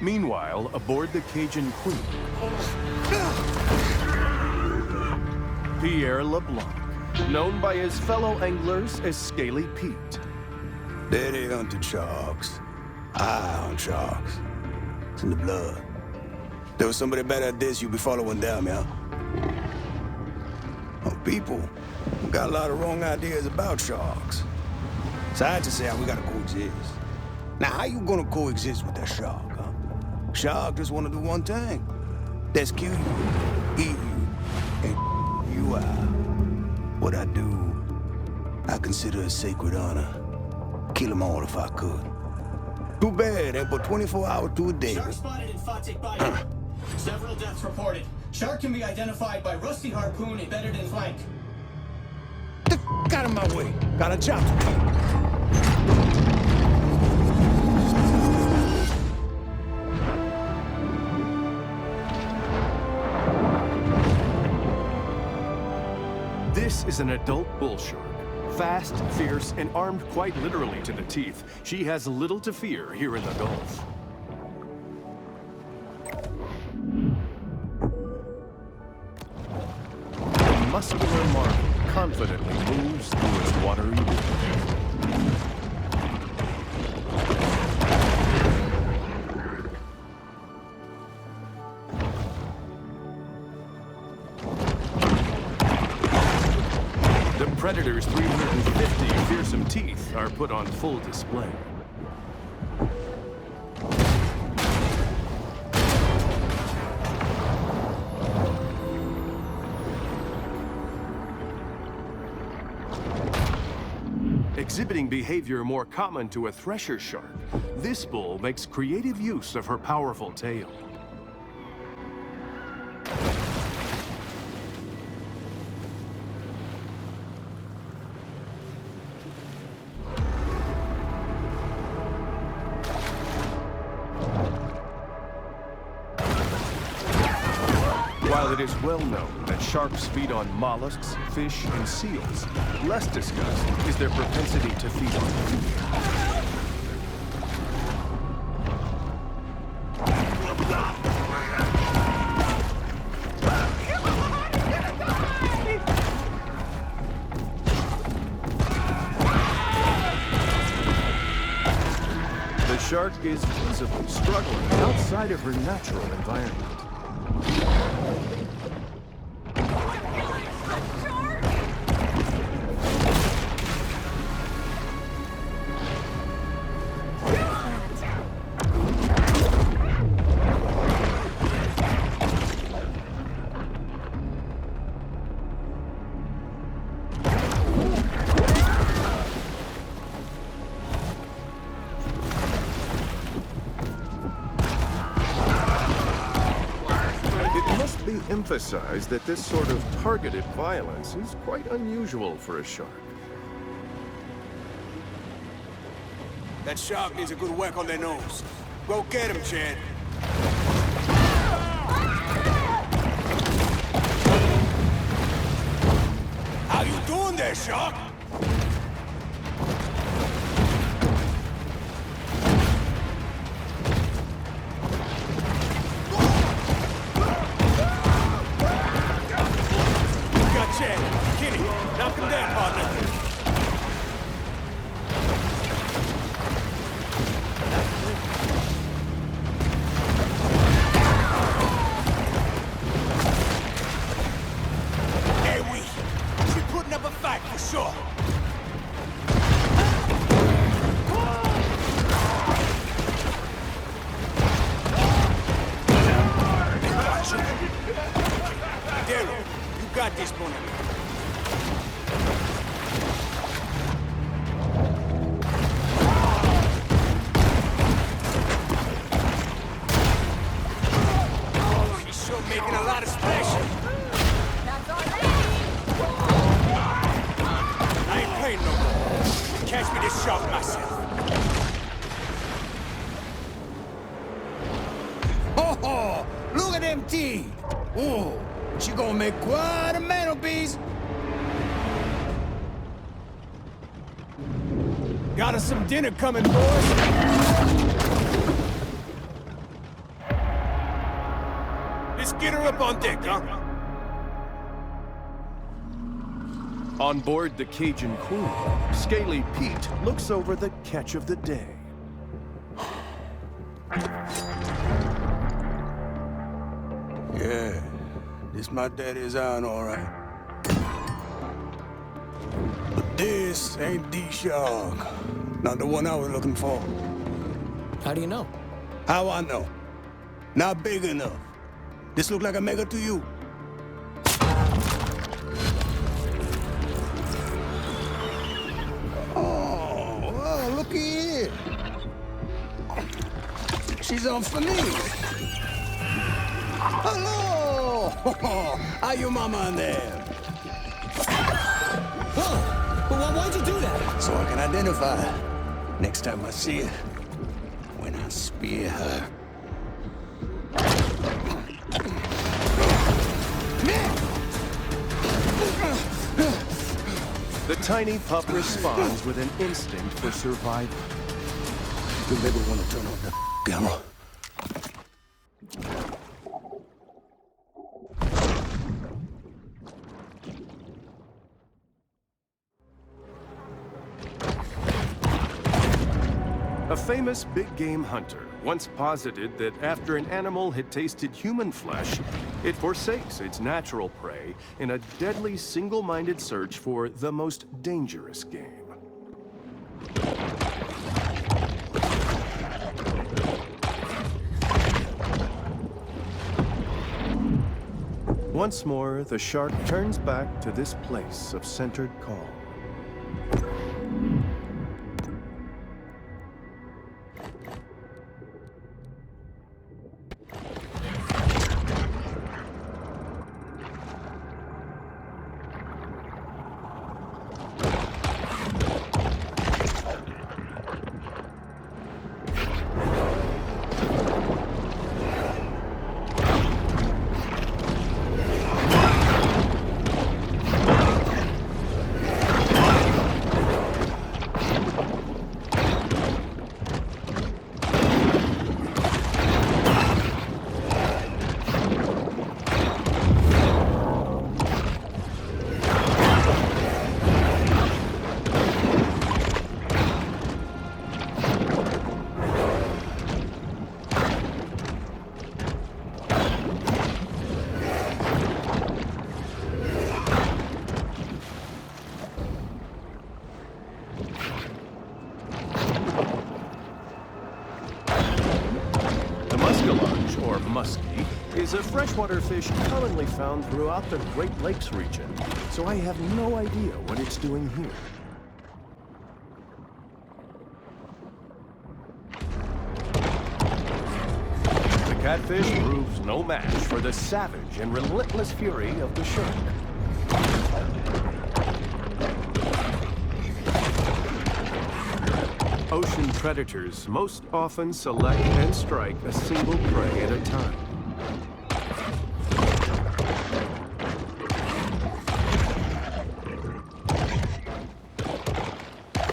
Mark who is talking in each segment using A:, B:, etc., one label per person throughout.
A: Meanwhile, aboard the Cajun Queen, Pierre LeBlanc, known by his fellow anglers as Scaly Pete.
B: There they hunted sharks. I hunt sharks. It's in the blood. There was somebody better at this, you'd be following them, yeah? Well, people got a lot of wrong ideas about sharks. So I just say how we gotta coexist. Now, how you gonna coexist with that shark, huh? Shark just wanna do one thing. That's kill you, eat you, and you out. What I do, I consider a sacred honor. Kill them all if I could. Too bad, they put 24 hours to a day.
C: Shark spotted in Fatik Bayou. Several deaths reported. Shark can be identified by rusty harpoon embedded in flank.
B: Get the out of my way. Got a job to do.
A: This is an adult bull shark. Fast, fierce, and armed quite literally to the teeth, she has little to fear here in the Gulf. The muscular marvel confidently moves through its watery world. The Predator's 350 fearsome teeth are put on full display. Exhibiting behavior more common to a thresher shark, this bull makes creative use of her powerful tail. While it is well known that sharks feed on mollusks, fish, and seals, less discussed is their propensity to feed on food. The shark is visibly struggling outside of her natural environment. Be emphasized that this sort of targeted violence is quite unusual for a shark.
B: That shark needs a good whack on their nose. Go get him, Chad. How you doing there, shark? Knock him down, partner. Hey, she's putting up a fight for sure. Daryl, you got this one. Making a lot of splash.
D: That's all
B: I ain't playing no more. Catch me this shark myself. Ho ho! Look at them teeth! Oh, she gonna make quite a mantelpiece. Got us some dinner coming, boys. get her up on deck, huh?
A: On board the Cajun Queen, Scaly Pete looks over the catch of the day.
B: Yeah, this my daddy's iron, all right. But this ain't the shark. Not the one I was looking for.
E: How do you know?
B: How I know? Not big enough. This look like a mega to you? Oh, looky here. She's on for me. Hello! How you mama in there?
E: Whoa! But why'd you do that?
B: So I can identify her next time I see her. When I spear her.
A: The tiny pup responds with an instinct for survival.
B: You maybe want to turn off the camera.
A: A famous big game hunter once posited that after an animal had tasted human flesh, it forsakes its natural prey in a deadly single-minded search for the most dangerous game. Once more, the shark turns back to this place of centered calm. Muskie is a freshwater fish commonly found throughout the Great Lakes region, so I have no idea what it's doing here. The catfish proves no match for the savage and relentless fury of the shark. Ocean predators most often select and strike a single prey at a time.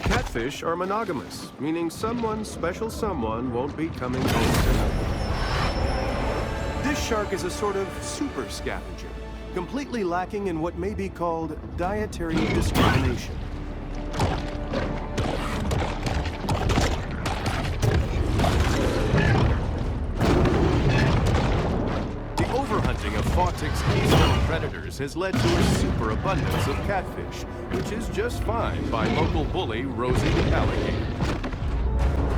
A: Catfish are monogamous, meaning someone special someone won't be coming home tonight. This shark is a sort of super scavenger, completely lacking in what may be called dietary discrimination. Aquatics keystone predators has led to a superabundance of catfish, which is just fine by local bully Rosie the alligator.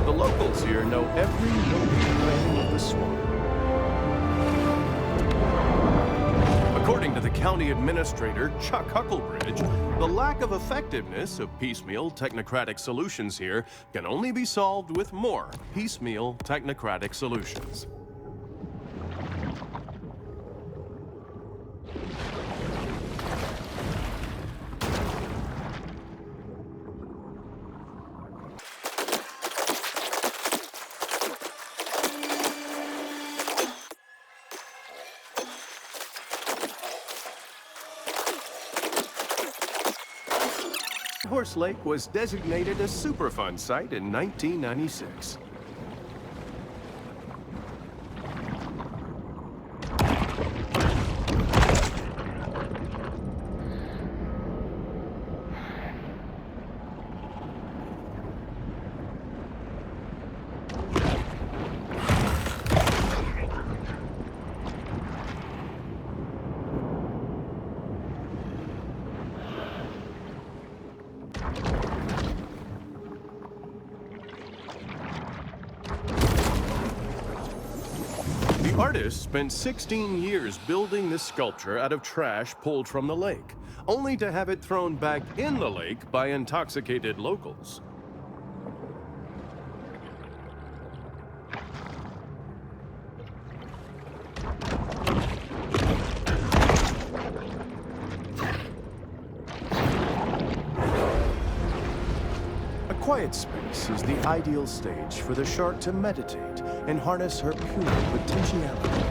A: The locals here know every nook and cranny of the swamp. According to the county administrator, Chuck Hucklebridge, the lack of effectiveness of piecemeal technocratic solutions here can only be solved with more piecemeal technocratic solutions. Horse Lake was designated a Superfund site in 1996. Artists spent 16 years building this sculpture out of trash pulled from the lake, only to have it thrown back in the lake by intoxicated locals. A quiet space is the ideal stage for the shark to meditate and harness her pure potentiality.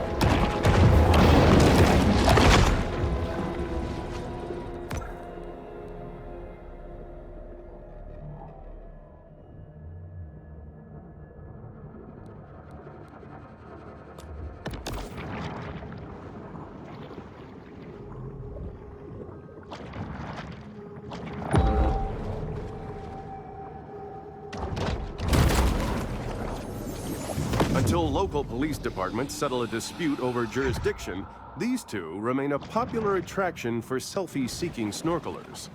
A: Until local police departments settle a dispute over jurisdiction, these two remain a popular attraction for selfie-seeking snorkelers.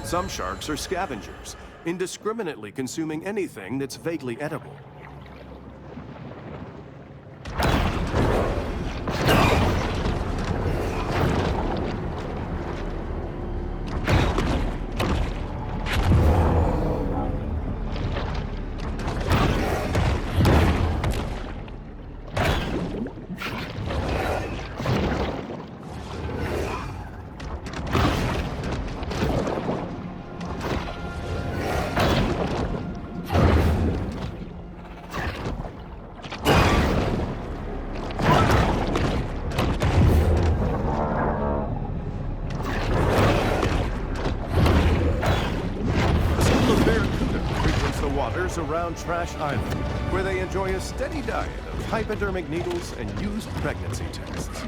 A: Some sharks are scavengers, indiscriminately consuming anything that's vaguely edible. Around Trash Island, where they enjoy a steady diet of hypodermic needles and used pregnancy tests.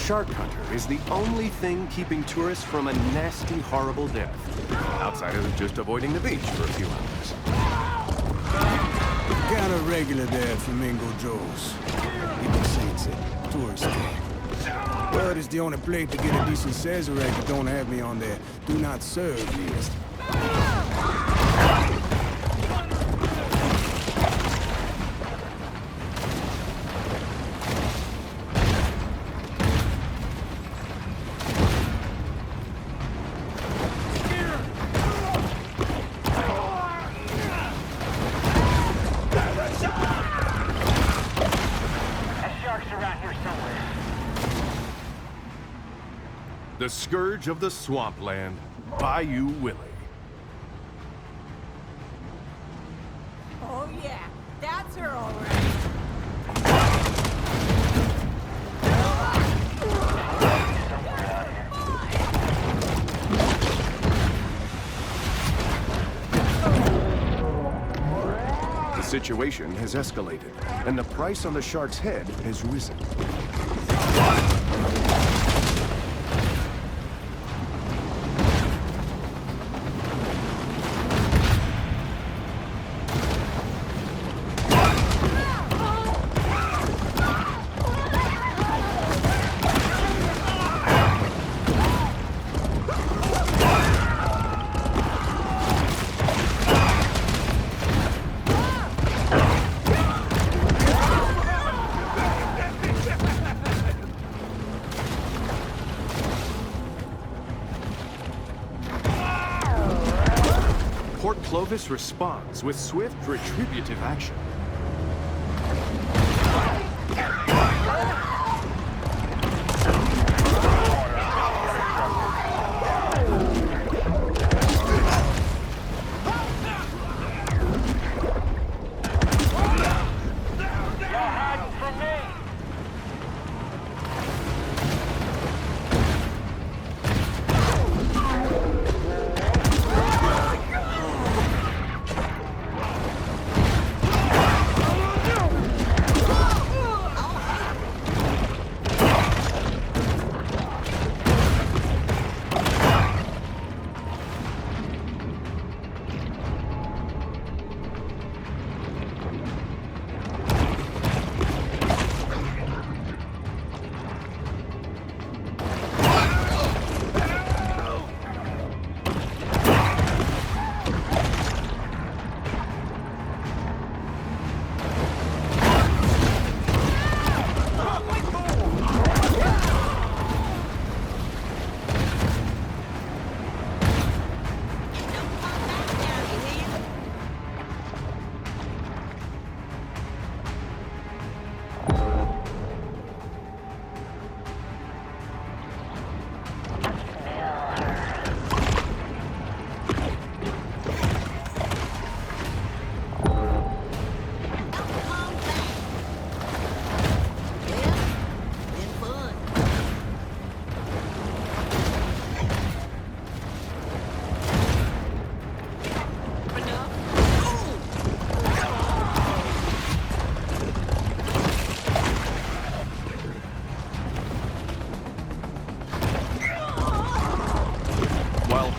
A: Shark hunter is the only thing keeping tourists from a nasty, horrible death, outside of just avoiding the beach for a few hours.
B: Got a regular there at Flamingo Joe's. People say it's a tourist camp. But it's the only place to get a decent Sazerac that don't have me on their do not serve list.
A: The scourge of the swampland, Bayou Willie.
D: Oh yeah, that's her all right.
A: The situation has escalated, and the price on the shark's head has risen. Port Clovis responds with swift, retributive action.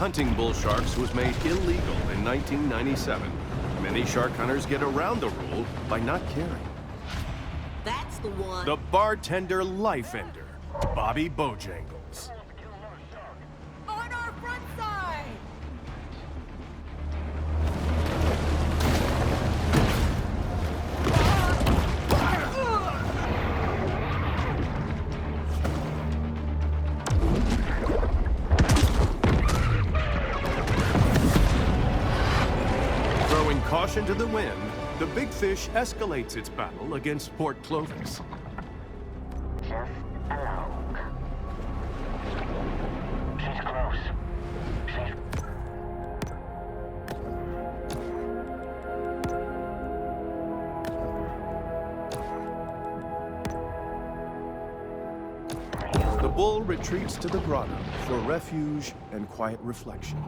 A: hunting bull sharks was made illegal in 1997. Many shark hunters get around the rule by not caring.
D: That's the one.
A: The bartender life ender, Bobby Bojangles.
D: On our front side!
A: Throwing caution to the wind, the big fish escalates its battle against Port Clovis.
F: Just along. She's close. She's...
A: The bull retreats to the grotto for refuge and quiet reflection.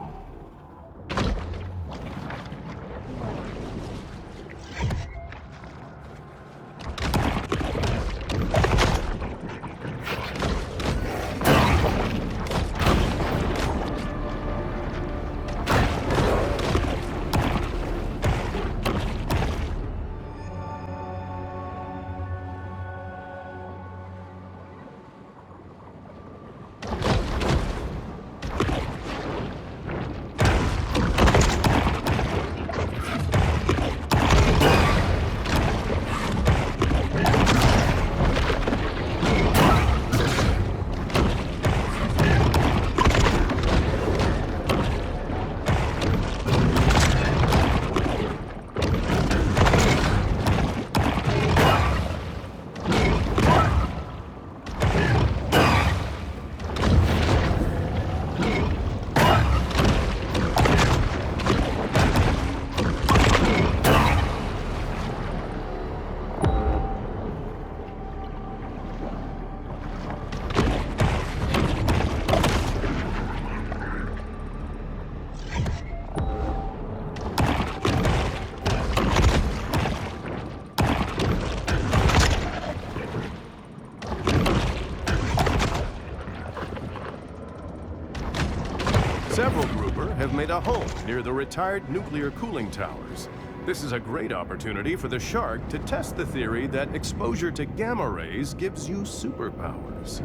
A: Several grouper have made a home near the retired nuclear cooling towers. This is a great opportunity for the shark to test the theory that exposure to gamma rays gives you superpowers.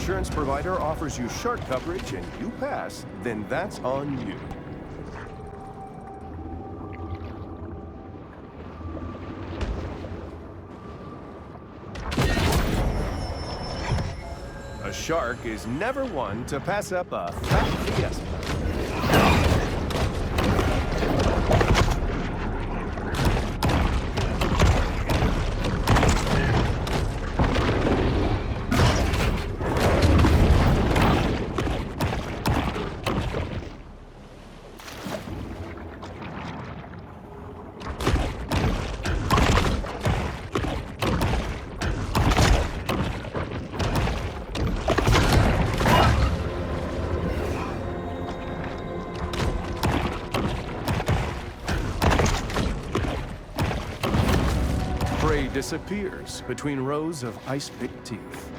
A: Insurance provider offers you shark coverage and you pass, then that's on you. A shark is never one to pass up a fat fiesta. Prey disappears between rows of ice-picked teeth.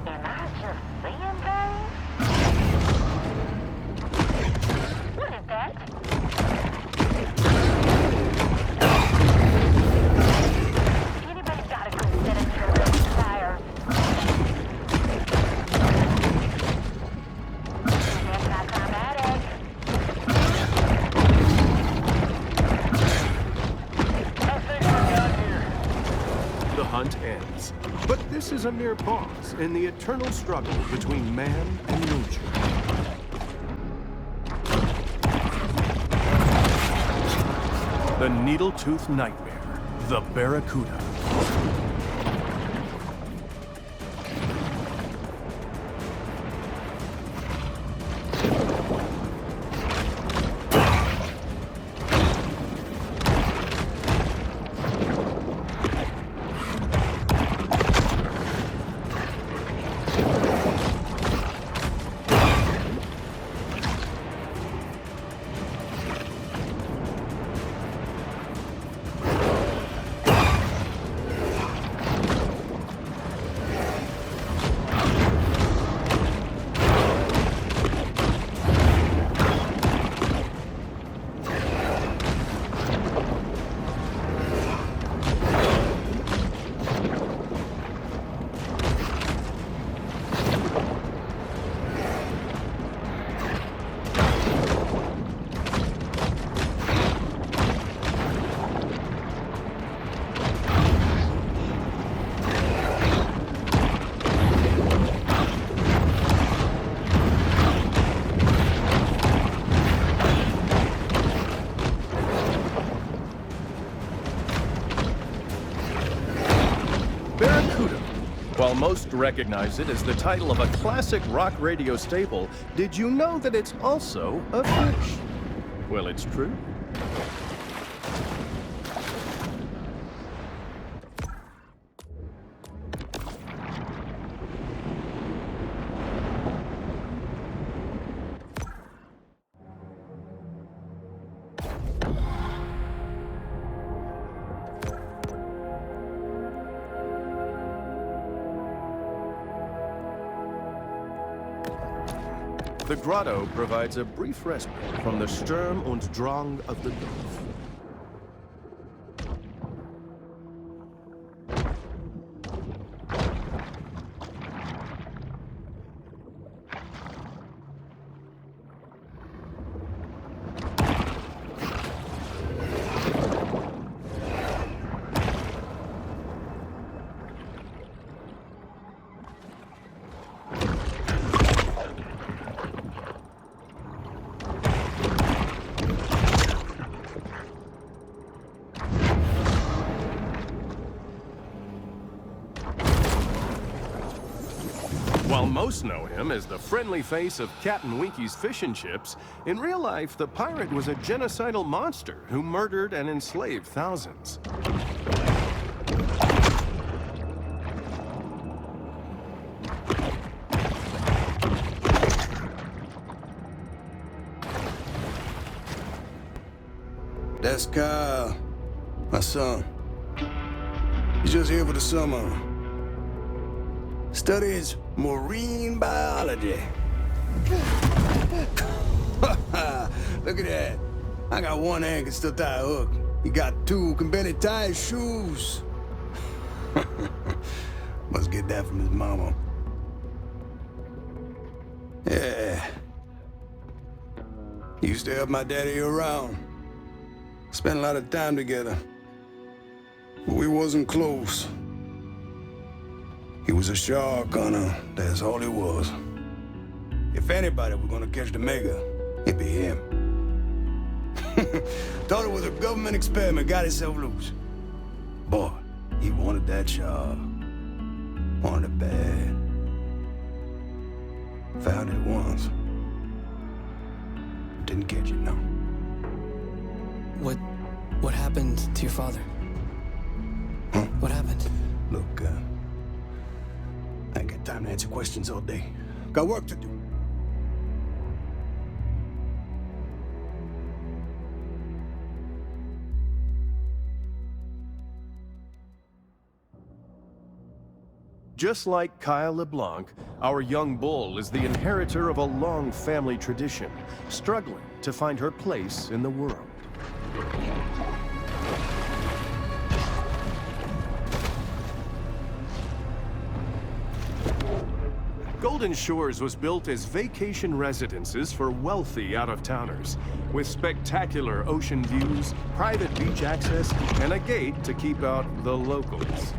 F: Am I just seeing things? What is that? Anybody got a good set of direct fire? Anti-climatic.
A: is a mere pause in the eternal struggle between man and nature. The needle-toothed nightmare, the Barracuda. Barracuda. While most recognize it as the title of a classic rock radio staple, did you know that it's also a fish? Well, it's true. The grotto provides a brief respite from the Sturm und Drang of the Gulf. While most know him as the friendly face of Captain Winky's Fish and Chips, in real life, the pirate was a genocidal monster who murdered and enslaved thousands.
B: That's Kyle, my son. He's just here for the summer. Studies marine biology. Look at that. I got one hand can still tie a hook. He got two can barely tie his shoes. Must get that from his mama. Yeah. He used to help my daddy around. Spent a lot of time together. But we wasn't close. He was a shark hunter, that's all he was. If anybody were gonna catch the mega, it'd be him. Thought it was a government experiment, got himself loose. Boy, he wanted that shark. Wanted it bad. Found it once. Didn't catch it, no.
E: What happened to your father?
B: Huh?
E: What happened?
B: Look, I ain't got time to answer questions all day. Got work to do.
A: Just like Kyle LeBlanc, our young bull is the inheritor of a long family tradition, struggling to find her place in the world. Golden Shores was built as vacation residences for wealthy out-of-towners, with spectacular ocean views, private beach access, and a gate to keep out the locals.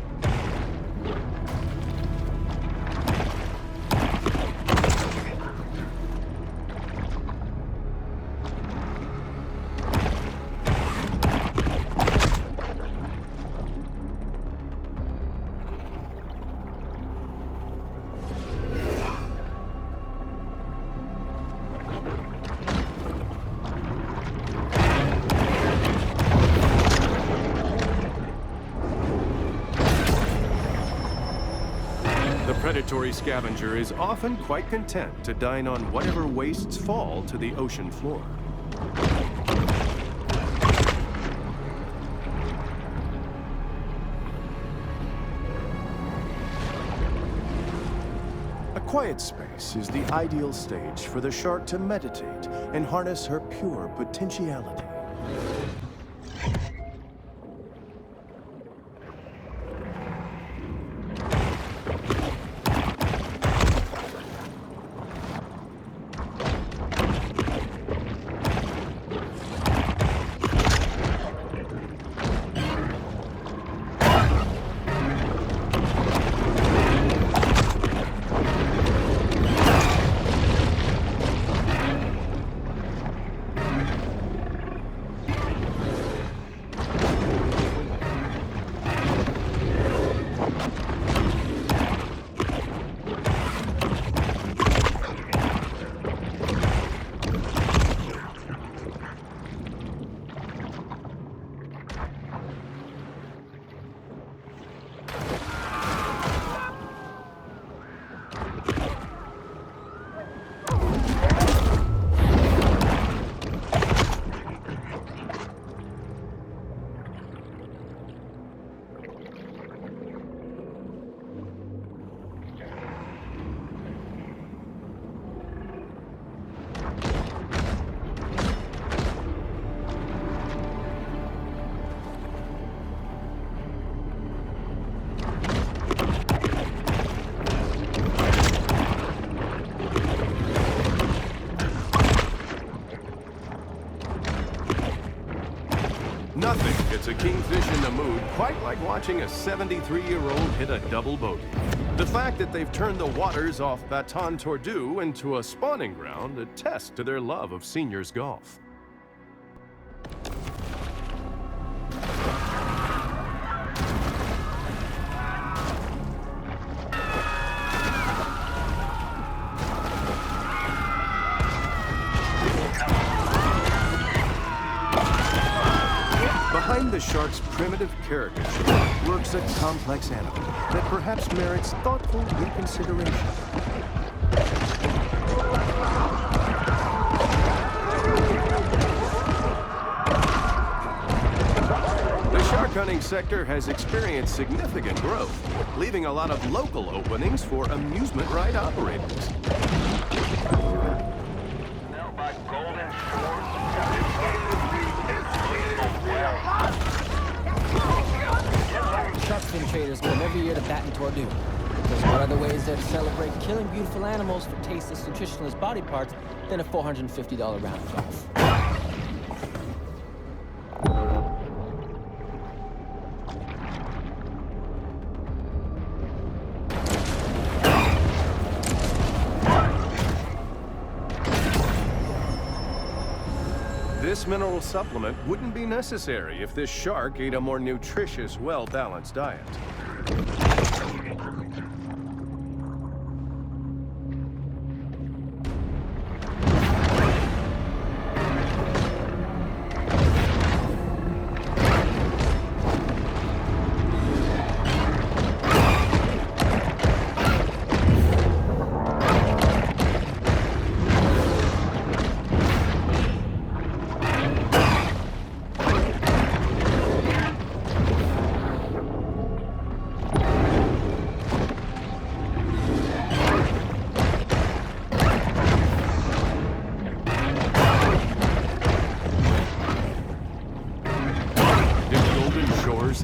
A: predatory scavenger is often quite content to dine on whatever wastes fall to the ocean floor. A quiet space is the ideal stage for the shark to meditate and harness her pure potentiality. Nothing gets a kingfish in the mood quite like watching a 73-year-old hit a double bogey. The fact that they've turned the waters off Baton Tordu into a spawning ground attests to their love of seniors golf. Behind the shark's primitive caricature lurks a complex animal that perhaps merits thoughtful reconsideration. The shark hunting sector has experienced significant growth, leaving a lot of local openings for amusement ride operators.
E: Shark fin traders come every year to Baton Tordu. There's what other ways there to celebrate killing beautiful animals for tasteless, nutritionless body parts than a $450 round of golf.
A: This mineral supplement wouldn't be necessary if this shark ate a more nutritious, well-balanced diet.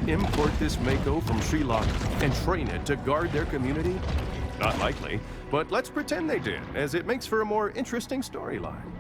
A: Import this mako from Sri Lanka and train it to guard their community? Not likely, but let's pretend they did, as it makes for a more interesting storyline.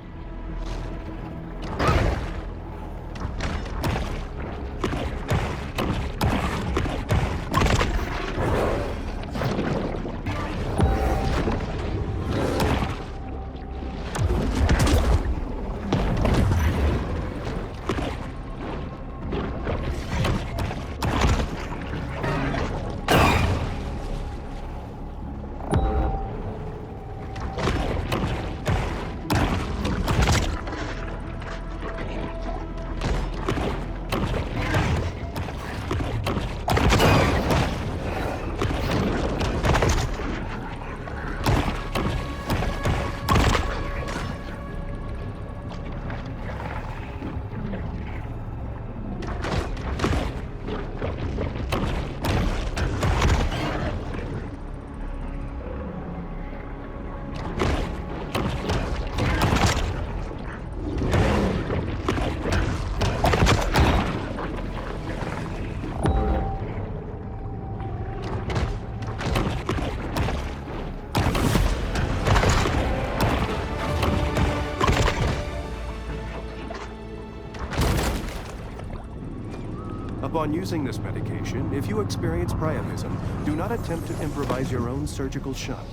A: Upon using this medication, if you experience priapism, do not attempt to improvise your own surgical shunt.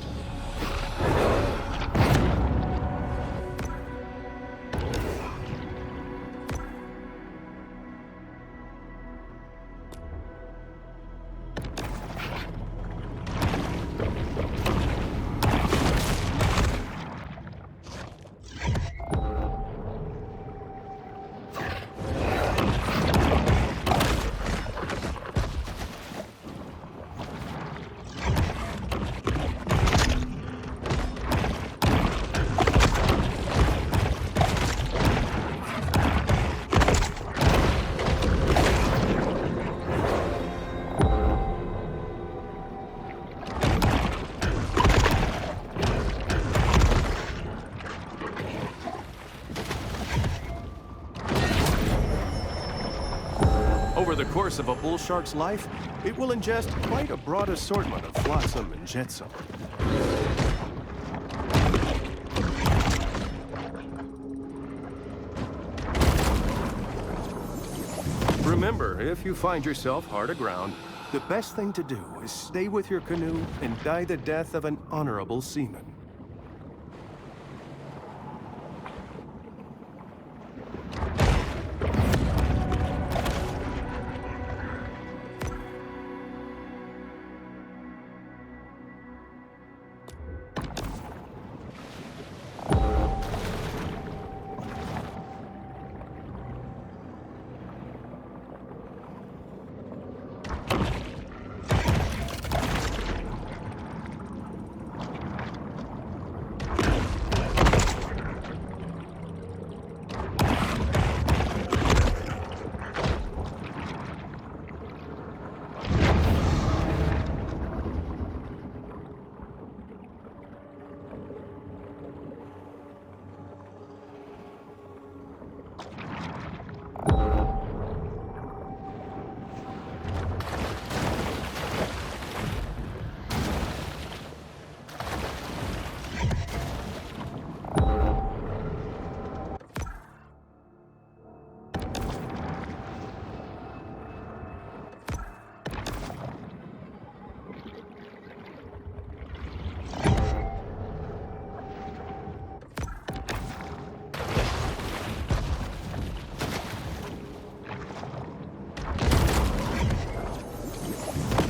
A: Over the course of a bull shark's life, it will ingest quite a broad assortment of flotsam and jetsam. Remember, if you find yourself hard aground, the best thing to do is stay with your canoe and die the death of an honorable seaman.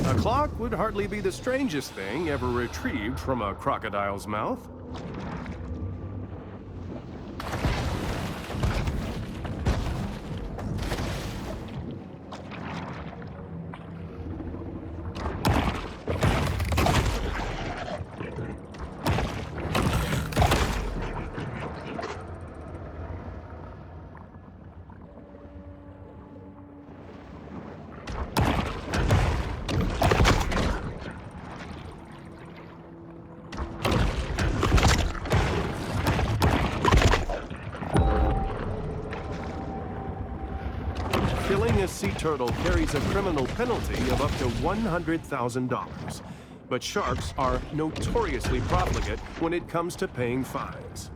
A: A clock would hardly be the strangest thing ever retrieved from a crocodile's mouth. Killing a sea turtle carries a criminal penalty of up to $100,000. But sharks are notoriously profligate when it comes to paying fines.